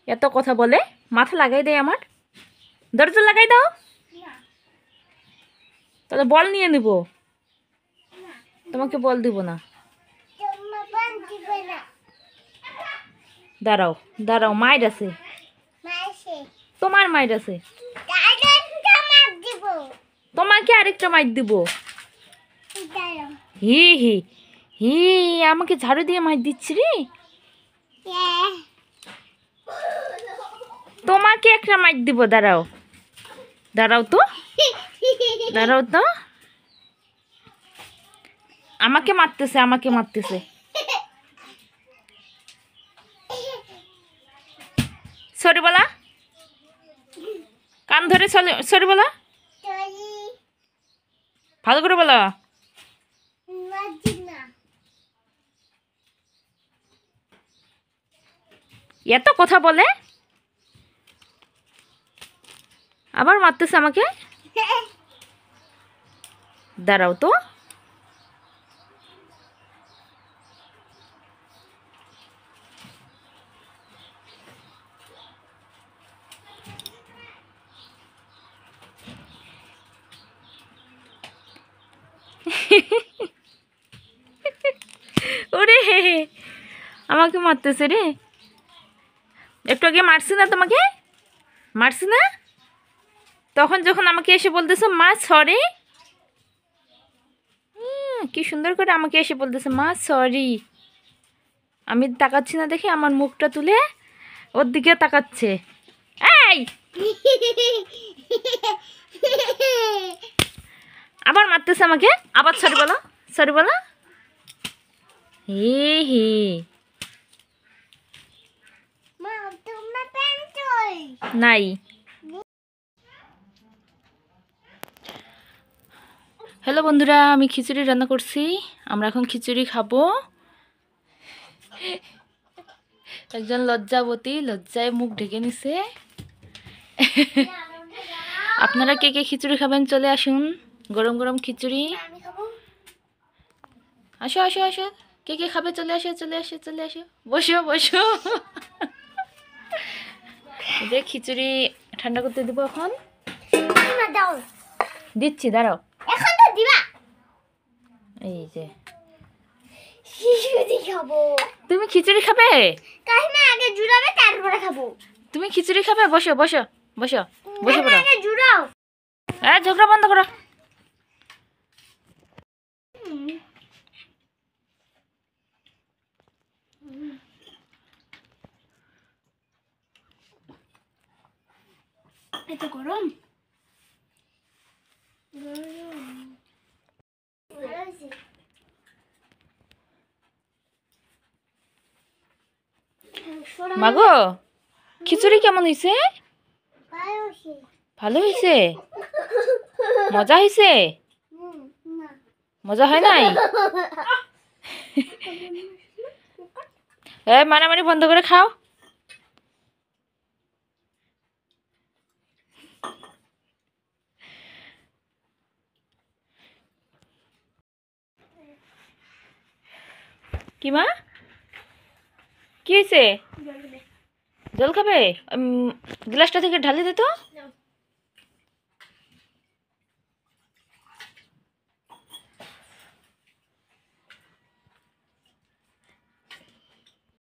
এত কথা বলে, মাথা লাগাই দেয় আমার। দরজা লাগাই দাও, তাহলে বল নিয়ে নিব। তোমাকে বল দিব না। দাঁড়াও দাঁড়াও, মাইর আছে, তোমার মাইর আছে, তোমাকে আরেকটা মাইর দিব। হি হি হি, আমাকে ঝাড়ু দিয়ে মাইর দিচ্ছি রে। তোমাকে একটা মাইর দিব, দাঁড়াও দাঁড়াও তো, দাঁড়াও তো। আমাকে মারতেছে, আমাকে মারতেছে। সরি বলা, কান ধরে সরি বলা, ভালো করে বলো। এত কথা বলে, আবার মারতেছে আমাকে। দাঁড়াও তো। ওরে আমাকে মারতেছে রে। একটু আগে মারছি না তোমাকে, মারছি না? তখন যখন আমাকে এসে বলতেছে মা সরি, কি সুন্দর করে আমাকে এসে বলতেছে মা সরি। আমি তাকাচ্ছি না দেখে আমার মুখটা তুলে ওর দিকে তাকাচ্ছে। এই আবার মারতেছে আমাকে, আবার সরি বলো, সরি বলো। হি হি, নাই। হ্যালো বন্ধুরা, আমি খিচুড়ি রান্না করছি। আমরা এখন খিচুড়ি খাবো। একজন লজ্জাবতী লজ্জায় মুখ ঢেকে নিছে। আপনারা কে কে খিচুড়ি খাবেন চলে আসুন, গরম গরম খিচুড়ি। আসো আসো আসো, কে কে খাবে চলে আসো চলে আসো চলে আসো, বসো বসো। যে খিচুড়ি ঠান্ডা করতে দিব এখন। দিচ্ছি দাঁড়াও। এই যে তুমি খিচুড়ি খাবে, আগে জুড়াবে তারপরে খাবো। তুমি খিচুড়ি খাবে, বসো বসো বসো বসে পড়ো। হ্যাঁ, ঝগড়া বন্ধ করো। এত গরম। মাগো, খিচুড়ি কেমন হয়েছে? ভালো হয়েছে? মজা হয়েছে? মজা হয় নাই? মারামারি বন্ধ করে খাও। কি মা, কি হয়েছে? জল খাবে? গ্লাসটা থেকে ঢালি দে তো।